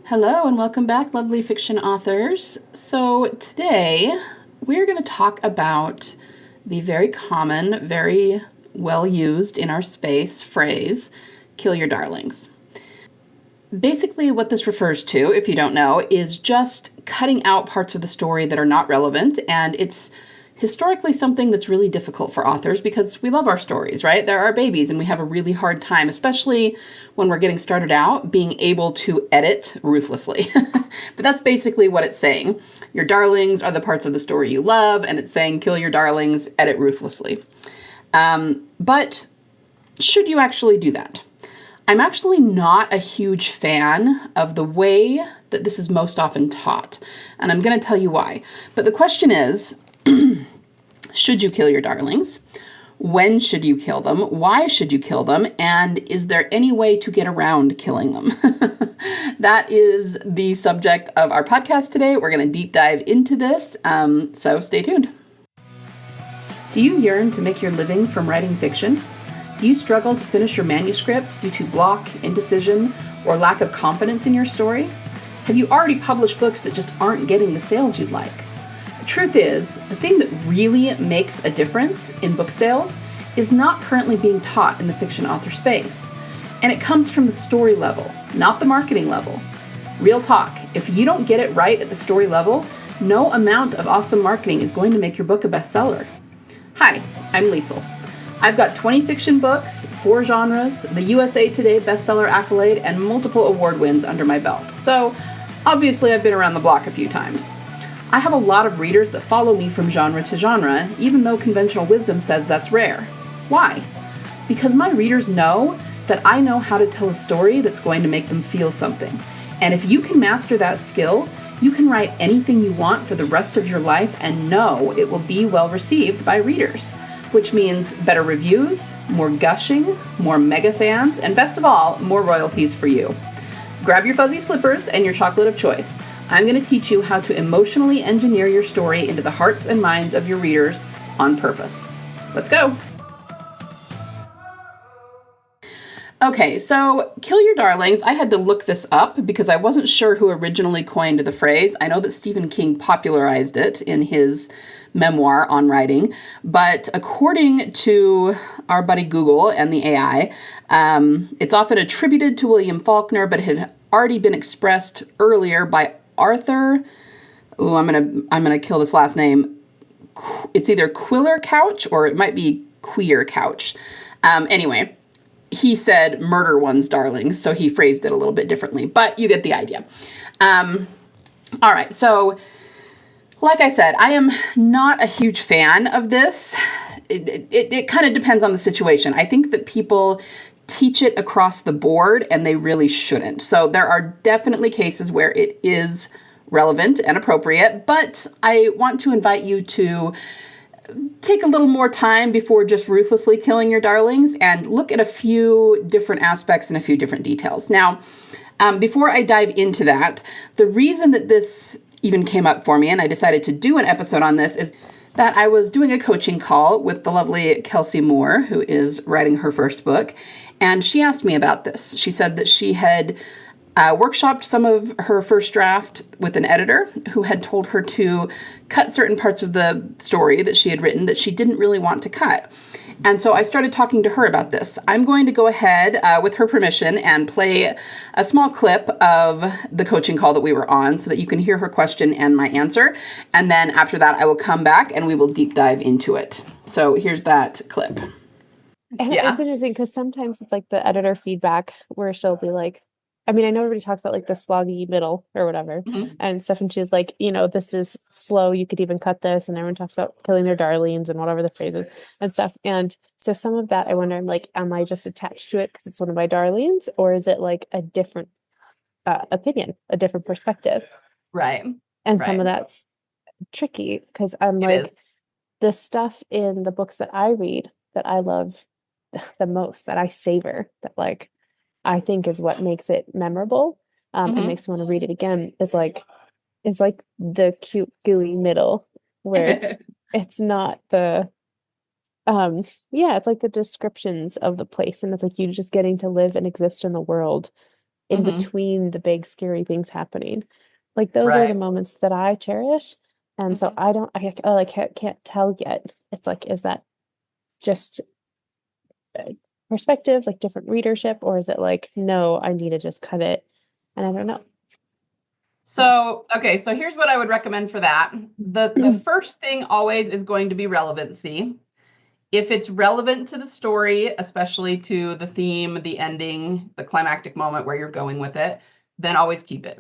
Hello and welcome back, lovely fiction authors. So today we're going to talk about the very common, very well used in our space phrase, kill your darlings. Basically, what this refers to, if you don't know, is just cutting out parts of the story that are not relevant, and it's historically something that's really difficult for authors because we love our stories, right? They're our babies, and we have a really hard time, especially when we're getting started out, being able to edit ruthlessly. But that's basically what it's saying. Your darlings are the parts of the story you love, and it's saying kill your darlings, edit ruthlessly. But should you actually do that? I'm actually not a huge fan of the way that this is most often taught, and I'm going to tell you why. But the question is, should you kill your darlings? When should you kill them? Why should you kill them? And is there any way to get around killing them? That is the subject of our podcast today. We're going to deep dive into this, so stay tuned. Do you yearn to make your living from writing fiction? Do you struggle to finish your manuscript due to block, indecision, or lack of confidence in your story? Have you already published books that just aren't getting the sales you'd like? The truth is, the thing that really makes a difference in book sales is not currently being taught in the fiction author space. And it comes from the story level, not the marketing level. Real talk, if you don't get it right at the story level, no amount of awesome marketing is going to make your book a bestseller. Hi, I'm Liesl. I've got 20 fiction books, 4 genres, the USA Today bestseller accolade, and multiple award wins under my belt. So, obviously I've been around the block a few times. I have a lot of readers that follow me from genre to genre, even though conventional wisdom says that's rare. Why? Because my readers know that I know how to tell a story that's going to make them feel something. And if you can master that skill, you can write anything you want for the rest of your life and know it will be well received by readers. Which means better reviews, more gushing, more mega fans, and best of all, more royalties for you. Grab your fuzzy slippers and your chocolate of choice. I'm going to teach you how to emotionally engineer your story into the hearts and minds of your readers on purpose. Let's go. Okay, so kill your darlings. I had to look this up because I wasn't sure who originally coined the phrase. I know that Stephen King popularized it in his memoir on writing, but according to our buddy Google and the AI, it's often attributed to William Faulkner, but it had already been expressed earlier by Arthur. Oh, I'm gonna kill this last name. It's either Quiller Couch or it might be Queer Couch. Anyway, he said murder one's darlings, so he phrased it a little bit differently, but you get the idea. All right, so like I said, I am not a huge fan of this. It kind of depends on the situation. I think that people teach it across the board and they really shouldn't. So there are definitely cases where it is relevant and appropriate, but I want to invite you to take a little more time before just ruthlessly killing your darlings and look at a few different aspects and a few different details. Now, before I dive into that, the reason that this even came up for me and I decided to do an episode on this is that I was doing a coaching call with the lovely Kelsey Moore, who is writing her first book, and she asked me about this. She said that she had workshopped some of her first draft with an editor who had told her to cut certain parts of the story that she had written that she didn't really want to cut. And so I started talking to her about this. I'm going to go ahead, with her permission, and play a small clip of the coaching call that we were on so that you can hear her question and my answer. And then after that, I will come back and we will deep dive into it. So here's that clip. And it's interesting because sometimes it's like the editor feedback where she'll be like, I mean, I know everybody talks about like the sloggy middle or whatever and stuff. And she's like, this is slow. You could even cut this. And everyone talks about killing their darlings and whatever the phrase is and stuff. And so some of that, I wonder, I'm like, am I just attached to it because it's one of my darlings? Or is it like a different opinion, a different perspective? Right. And some of that's tricky because I'm the stuff in the books that I read that I love the most, that I savor, that like, I think is what makes it memorable and makes me want to read it again is like the cute gooey middle where it's not the it's like the descriptions of the place and it's like you just getting to live and exist in the world in between the big scary things happening. Like those are the moments that I cherish. And so I can't tell yet. It's like, is that just perspective, like different readership, or is it like, no, I need to just cut it? And I don't know. So, okay, so here's what I would recommend for that. The first thing always is going to be relevancy. If it's relevant to the story, especially to the theme, the ending, the climactic moment where you're going with it, then always keep it.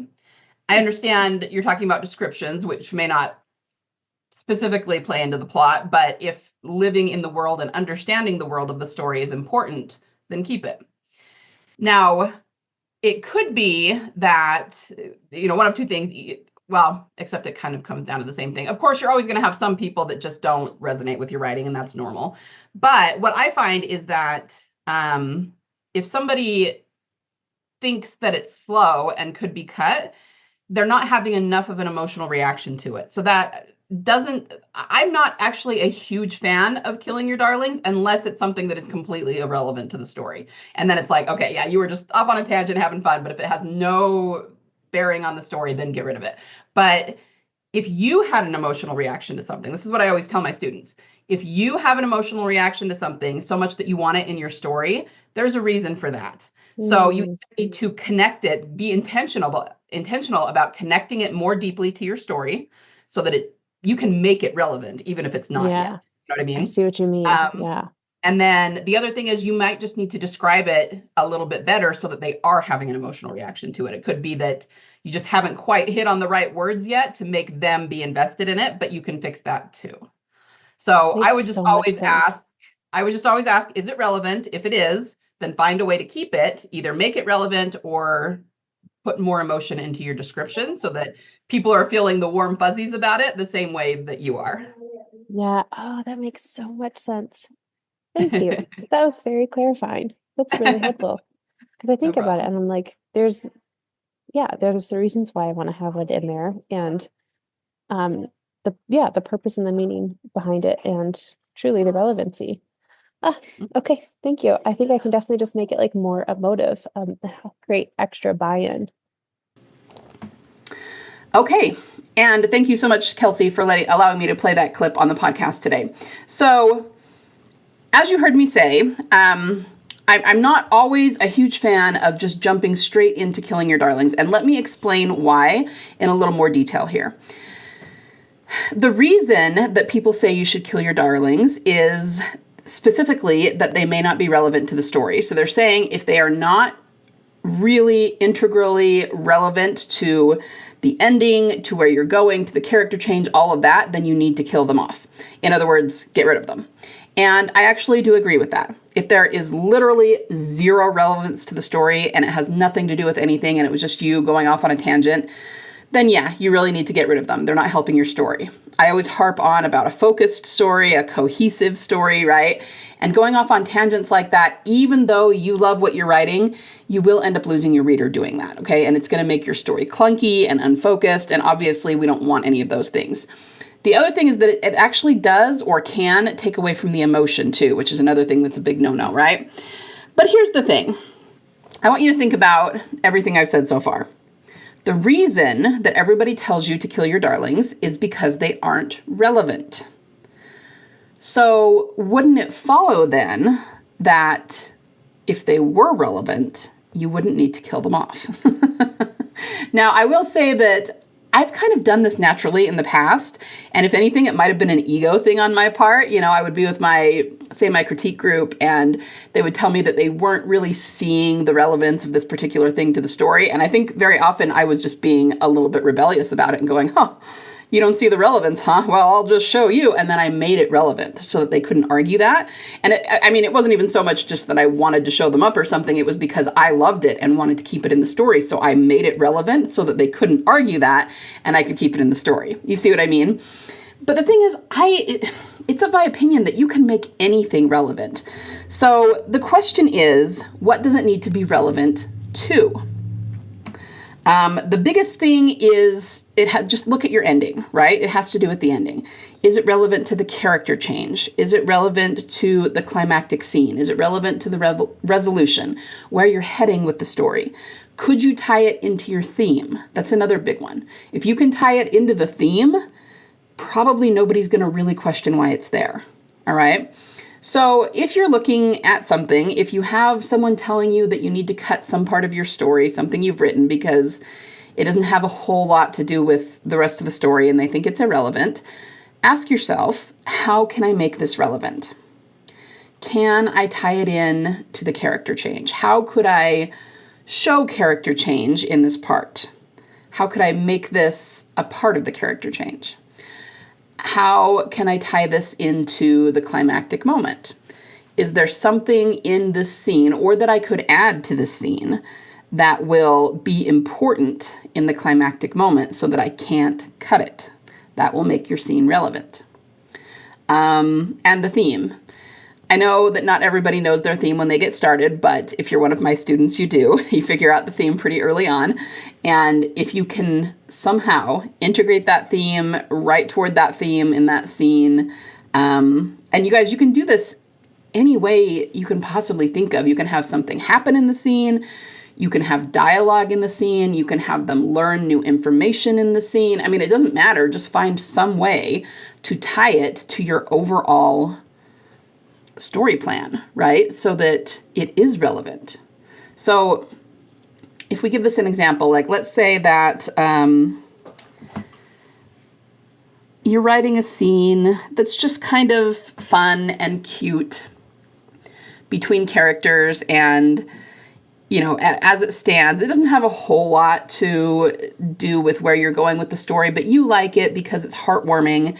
I understand you're talking about descriptions, which may not specifically play into the plot, but if living in the world and understanding the world of the story is important, then keep it. Now, it could be that, one of two things, well, except it kind of comes down to the same thing. Of course, you're always going to have some people that just don't resonate with your writing, and that's normal. But what I find is that if somebody thinks that it's slow and could be cut, they're not having enough of an emotional reaction to it. So I'm not actually a huge fan of killing your darlings unless it's something that is completely irrelevant to the story. And then it's like, okay, yeah, you were just off on a tangent having fun, but if it has no bearing on the story, then get rid of it. But if you had an emotional reaction to something, this is what I always tell my students. If you have an emotional reaction to something so much that you want it in your story, there's a reason for that. So you need to connect it, be intentional about connecting it more deeply to your story so that you can make it relevant, even if it's not yet. You know what I mean? I see what you mean. Yeah. And then the other thing is you might just need to describe it a little bit better so that they are having an emotional reaction to it. It could be that you just haven't quite hit on the right words yet to make them be invested in it, but you can fix that too. So I would just always ask, is it relevant? If it is, then find a way to keep it, either make it relevant or put more emotion into your description so that people are feeling the warm fuzzies about it the same way that you are. Yeah. Oh, that makes so much sense. Thank you. That was very clarifying. That's really helpful. Because I think about it and I'm like, there's the reasons why I want to have it in there, and the purpose and the meaning behind it, and truly the relevancy. Okay, thank you. I think I can definitely just make it like more emotive, great extra buy-in. Okay, and thank you so much, Kelsey, for allowing me to play that clip on the podcast today. So, as you heard me say, I'm not always a huge fan of just jumping straight into killing your darlings, and let me explain why in a little more detail here. The reason that people say you should kill your darlings is specifically that they may not be relevant to the story. So they're saying if they are not really integrally relevant to the ending, to where you're going, to the character change, all of that, then you need to kill them off. In other words, get rid of them. And I actually do agree with that. If there is literally zero relevance to the story and it has nothing to do with anything and it was just you going off on a tangent, then yeah, you really need to get rid of them. They're not helping your story. I always harp on about a focused story, a cohesive story, right? And going off on tangents like that, even though you love what you're writing, you will end up losing your reader doing that, okay? And it's going to make your story clunky and unfocused, and obviously we don't want any of those things. The other thing is that it actually does or can take away from the emotion too, which is another thing that's a big no-no, right? But here's the thing. I want you to think about everything I've said so far. The reason that everybody tells you to kill your darlings is because they aren't relevant. So wouldn't it follow then that if they were relevant, you wouldn't need to kill them off? Now, I will say that I've kind of done this naturally in the past, and if anything, it might have been an ego thing on my part. I would be with my critique group, and they would tell me that they weren't really seeing the relevance of this particular thing to the story, and I think very often I was just being a little bit rebellious about it and going, you don't see the relevance, huh? Well, I'll just show you. And then I made it relevant so that they couldn't argue that. And it wasn't even so much just that I wanted to show them up or something. It was because I loved it and wanted to keep it in the story. So I made it relevant so that they couldn't argue that and I could keep it in the story. You see what I mean? But the thing is, it's of my opinion that you can make anything relevant. So the question is, what does it need to be relevant to? The biggest thing is just look at your ending, right? It has to do with the ending. Is it relevant to the character change? Is it relevant to the climactic scene? Is it relevant to the resolution, where you're heading with the story? Could you tie it into your theme? That's another big one. If you can tie it into the theme, probably nobody's going to really question why it's there. All right. So if you're looking at something, if you have someone telling you that you need to cut some part of your story, something you've written because it doesn't have a whole lot to do with the rest of the story and they think it's irrelevant, ask yourself, how can I make this relevant? Can I tie it in to the character change? How could I show character change in this part? How could I make this a part of the character change? How can I tie this into the climactic moment? Is there something in this scene or that I could add to this scene that will be important in the climactic moment so that I can't cut it? That will make your scene relevant. And the theme. I know that not everybody knows their theme when they get started, but if you're one of my students, you do. You figure out the theme pretty early on. And if you can somehow integrate that theme right toward that theme in that scene, and you guys, you can do this any way you can possibly think of. You can have something happen in the scene. You can have dialogue in the scene. You can have them learn new information in the scene. I mean, it doesn't matter. Just find some way to tie it to your overall story plan, right? So that it is relevant. So if we give this an example, like let's say that you're writing a scene that's just kind of fun and cute between characters and, you know, as it stands, it doesn't have a whole lot to do with where you're going with the story, but you like it because it's heartwarming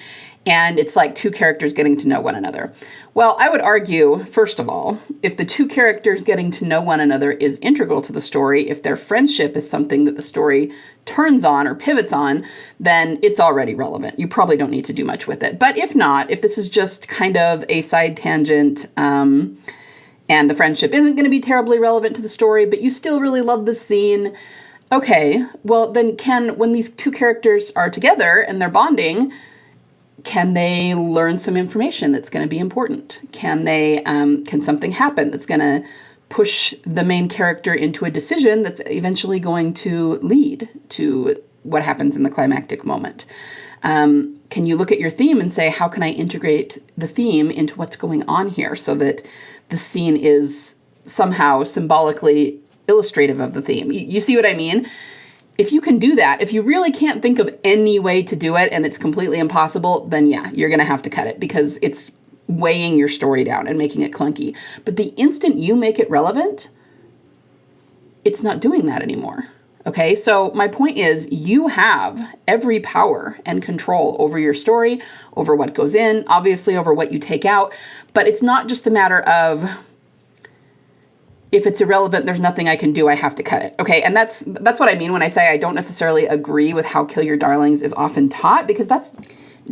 and it's like two characters getting to know one another. Well, I would argue, first of all, if the two characters getting to know one another is integral to the story, if their friendship is something that the story turns on or pivots on, then it's already relevant. You probably don't need to do much with it. But if not, if this is just kind of a side tangent, and the friendship isn't going to be terribly relevant to the story, but you still really love the scene, okay, well then when these two characters are together and they're bonding, can they learn some information that's going to be important? Can something happen that's going to push the main character into a decision that's eventually going to lead to what happens in the climactic moment? Can you look at your theme and say, how can I integrate the theme into what's going on here so that the scene is somehow symbolically illustrative of the theme? You see what I mean? If you can do that, if you really can't think of any way to do it and it's completely impossible, then yeah, you're going to have to cut it because it's weighing your story down and making it clunky. But the instant you make it relevant, it's not doing that anymore. Okay, so my point is you have every power and control over your story, over what goes in, obviously over what you take out, but it's not just a matter of if it's irrelevant, there's nothing I can do, I have to cut it. Okay, and that's what I mean when I say I don't necessarily agree with how Kill Your Darlings is often taught, because that's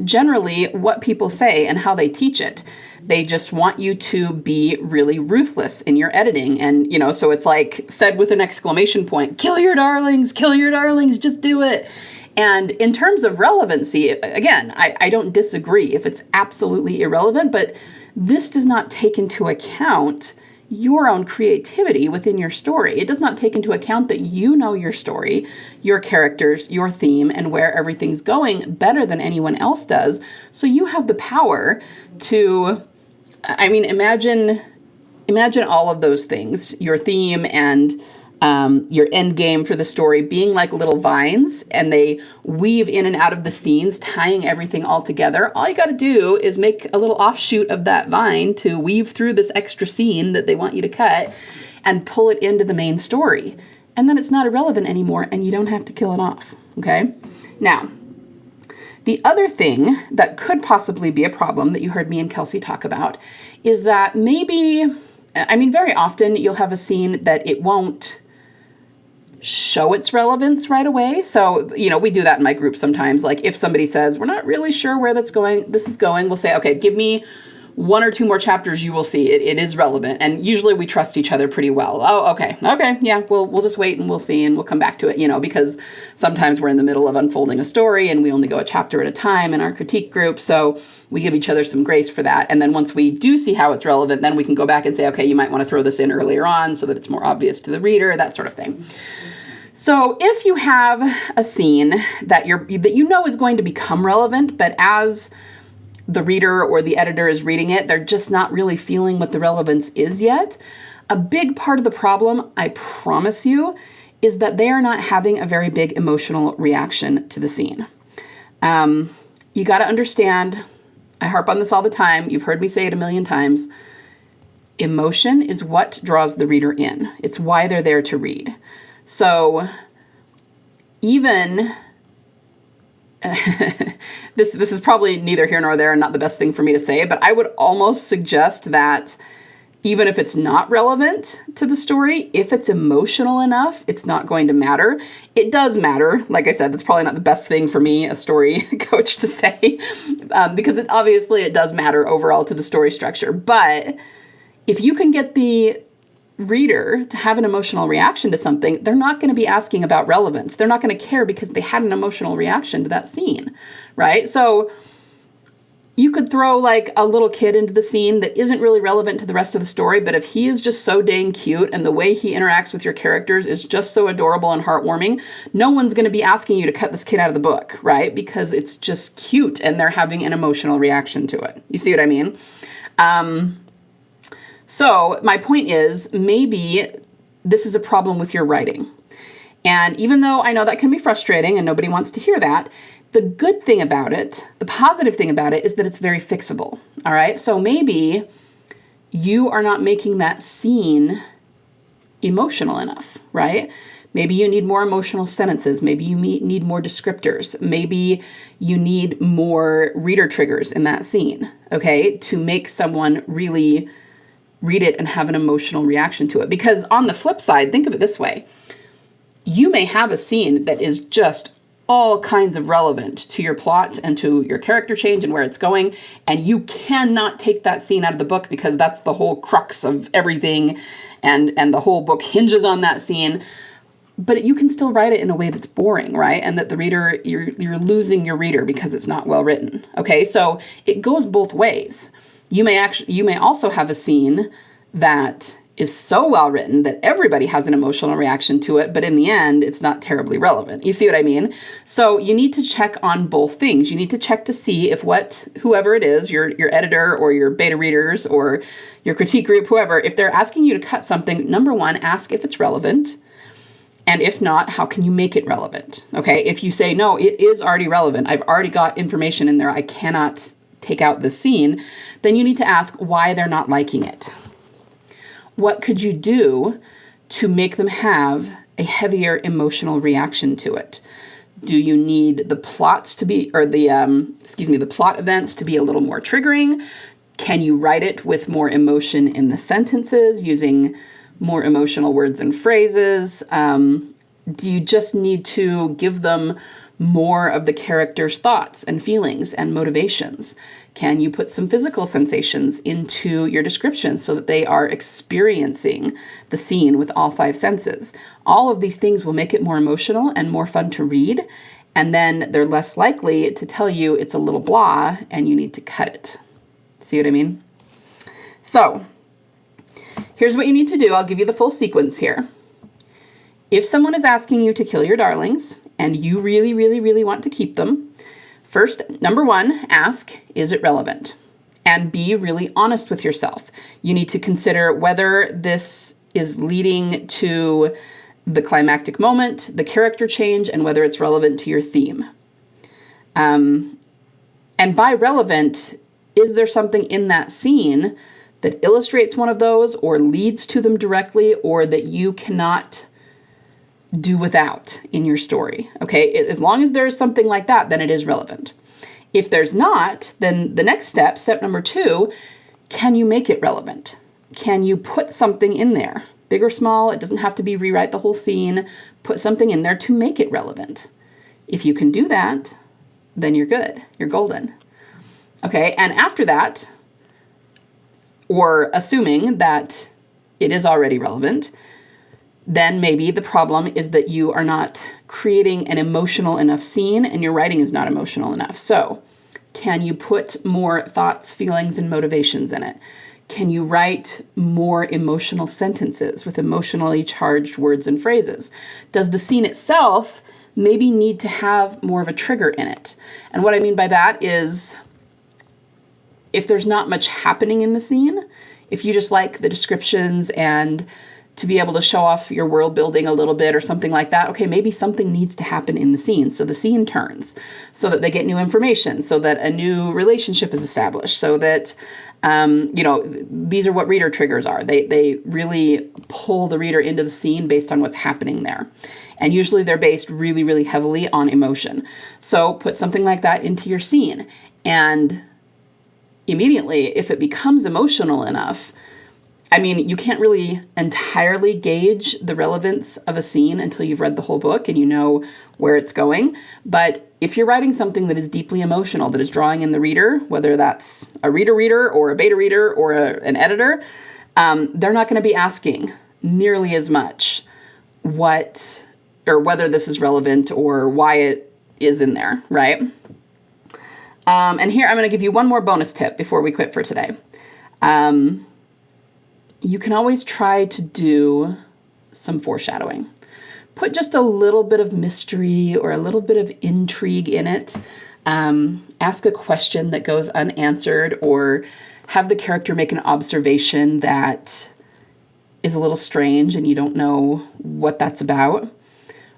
generally what people say and how they teach it. They just want you to be really ruthless in your editing. And, you know, so it's like said with an exclamation point, kill your darlings, just do it. And in terms of relevancy, again, I don't disagree if it's absolutely irrelevant, but this does not take into account your own creativity within your story. It does not take into account that you know your story, your characters, your theme, and where everything's going better than anyone else does. So you have the power to, I mean, imagine all of those things, your theme and your end game for the story being like little vines, and they weave in and out of the scenes, tying everything all together. All you got to do is make a little offshoot of that vine to weave through this extra scene that they want you to cut and pull it into the main story. And then it's not irrelevant anymore and you don't have to kill it off. Okay? Now, the other thing that could possibly be a problem that you heard me and Kelsey talk about is that maybe, I mean, very often you'll have a scene that it won't show its relevance right away. So, you know, we do that in my group sometimes. Like if somebody says, we're not really sure where this is going, we'll say, okay, give me 1 or 2 more chapters, you will see it is relevant. And usually we trust each other pretty well. Oh, okay, yeah, we'll just wait and we'll see and we'll come back to it, because sometimes we're in the middle of unfolding a story and we only go a chapter at a time in our critique group. So we give each other some grace for that. And then once we do see how it's relevant, then we can go back and say, okay, you might want to throw this in earlier on so that it's more obvious to the reader, that sort of thing. So if you have a scene that is going to become relevant, but as the reader or the editor is reading it, they're just not really feeling what the relevance is yet, a big part of the problem, I promise you, is that they are not having a very big emotional reaction to the scene. You got to understand, I harp on this all the time, you've heard me say it a million times, emotion is what draws the reader in. It's why they're there to read. So even, this is probably neither here nor there and not the best thing for me to say, but I would almost suggest that even if it's not relevant to the story, if it's emotional enough, it's not going to matter. It does matter. Like I said, that's probably not the best thing for me, a story coach, to say, because obviously it does matter overall to the story structure. But if you can get the reader to have an emotional reaction to something, they're not going to be asking about relevance. They're not going to care because they had an emotional reaction to that scene, right? So you could throw like a little kid into the scene that isn't really relevant to the rest of the story, but if he is just so dang cute and the way he interacts with your characters is just so adorable and heartwarming, no one's going to be asking you to cut this kid out of the book, right? Because it's just cute and they're having an emotional reaction to it. You see what I mean? So my point is, maybe this is a problem with your writing. And even though I know that can be frustrating and nobody wants to hear that, the good thing about it, the positive thing about it, is that it's very fixable. All right. So maybe you are not making that scene emotional enough, right? Maybe you need more emotional sentences. Maybe you need more descriptors. Maybe you need more reader triggers in that scene, okay, to make someone really read it and have an emotional reaction to it. Because on the flip side, think of it this way. You may have a scene that is just all kinds of relevant to your plot and to your character change and where it's going, and you cannot take that scene out of the book because that's the whole crux of everything, and the whole book hinges on that scene. But you can still write it in a way that's boring, right? And that the reader, you're losing your reader because it's not well written. Okay, so it goes both ways. You may also have a scene that is so well written that everybody has an emotional reaction to it, but in the end, it's not terribly relevant. You see what I mean? So you need to check on both things. You need to check to see if whoever it is, your editor or your beta readers or your critique group, whoever, if they're asking you to cut something, number one, ask if it's relevant. And if not, how can you make it relevant? Okay, if you say, no, it is already relevant, I've already got information in there, I cannot take out the scene, then you need to ask why they're not liking it. What could you do to make them have a heavier emotional reaction to it? Do you need the plots to be, or the plot events to be a little more triggering? Can you write it with more emotion in the sentences using more emotional words and phrases? Do you just need to give them more of the character's thoughts and feelings and motivations? Can you put some physical sensations into your description so that they are experiencing the scene with all 5 senses? All of these things will make it more emotional and more fun to read, and then they're less likely to tell you it's a little blah and you need to cut it. See what I mean? So here's what you need to do. I'll give you the full sequence here. If someone is asking you to kill your darlings and you really, really, really want to keep them, first, number one, ask, is it relevant? And be really honest with yourself. You need to consider whether this is leading to the climactic moment, the character change, and whether it's relevant to your theme. And by relevant, is there something in that scene that illustrates one of those or leads to them directly, or that you cannot do without in your story? Okay, as long as there's something like that, then it is relevant. If there's not, then the next step, step number 2, can you make it relevant? Can you put something in there? Big or small, it doesn't have to be rewrite the whole scene. Put something in there to make it relevant. If you can do that, then you're good. You're golden. Okay, and after that, or assuming that it is already relevant, then maybe the problem is that you are not creating an emotional enough scene and your writing is not emotional enough. So, can you put more thoughts, feelings, and motivations in it? Can you write more emotional sentences with emotionally charged words and phrases? Does the scene itself maybe need to have more of a trigger in it? And what I mean by that is, if there's not much happening in the scene, if you just like the descriptions and to be able to show off your world building a little bit or something like that, okay, maybe something needs to happen in the scene. So the scene turns, so that they get new information, so that a new relationship is established, so that, these are what reader triggers are. They really pull the reader into the scene based on what's happening there. And usually they're based really, really heavily on emotion. So put something like that into your scene. And immediately, if it becomes emotional enough, I mean, you can't really entirely gauge the relevance of a scene until you've read the whole book and you know where it's going. But if you're writing something that is deeply emotional, that is drawing in the reader, whether that's a reader or a beta reader or an editor, they're not going to be asking nearly as much whether this is relevant or why it is in there, right? And here I'm going to give you one more bonus tip before we quit for today. You can always try to do some foreshadowing. Put just a little bit of mystery or a little bit of intrigue in it. Ask a question that goes unanswered, or have the character make an observation that is a little strange and you don't know what that's about.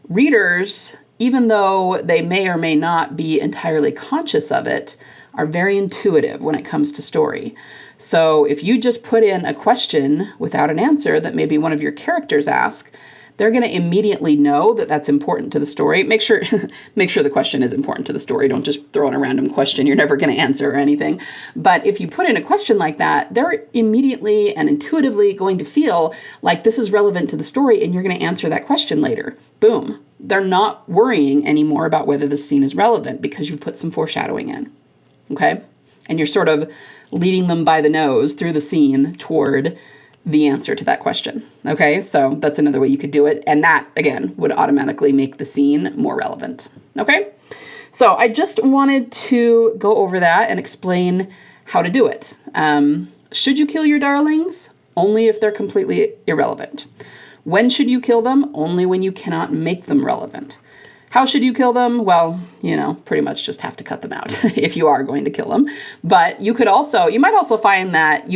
Readers, even though they may or may not be entirely conscious of it, are very intuitive when it comes to story. So if you just put in a question without an answer that maybe one of your characters ask, they're going to immediately know that that's important to the story. Make sure the question is important to the story. Don't just throw in a random question you're never going to answer or anything. But if you put in a question like that, they're immediately and intuitively going to feel like this is relevant to the story and you're going to answer that question later. Boom. They're not worrying anymore about whether the scene is relevant because you've put some foreshadowing in. Okay? And you're sort of leading them by the nose through the scene toward the answer to that question. Okay, so that's another way you could do it. And that, again, would automatically make the scene more relevant. Okay, so I just wanted to go over that and explain how to do it. Should you kill your darlings? Only if they're completely irrelevant. When should you kill them? Only when you cannot make them relevant. How should you kill them? Well, pretty much just have to cut them out if you are going to kill them. But you might also find that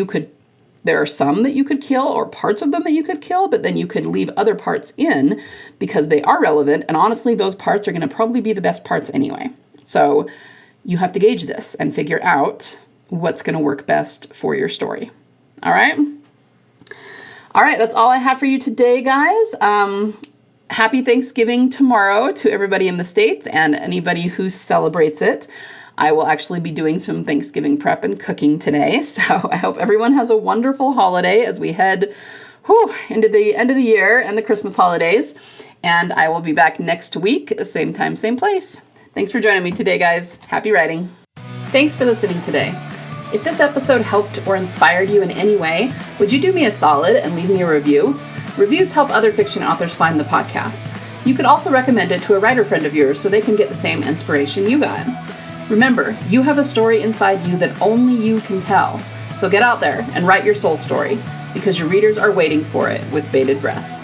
there are some that you could kill or parts of them that you could kill, but then you could leave other parts in because they are relevant. And honestly, those parts are going to probably be the best parts anyway. So you have to gauge this and figure out what's going to work best for your story. All right. All right. That's all I have for you today, guys. Happy Thanksgiving tomorrow to everybody in the States and anybody who celebrates it. I will actually be doing some Thanksgiving prep and cooking today. So I hope everyone has a wonderful holiday as we head into the end of the year and the Christmas holidays. And I will be back next week, same time, same place. Thanks for joining me today, guys. Happy writing. Thanks for listening today. If this episode helped or inspired you in any way, would you do me a solid and leave me a review? Reviews help other fiction authors find the podcast. You could also recommend it to a writer friend of yours so they can get the same inspiration you got. Remember, you have a story inside you that only you can tell. So get out there and write your soul story, because your readers are waiting for it with bated breath.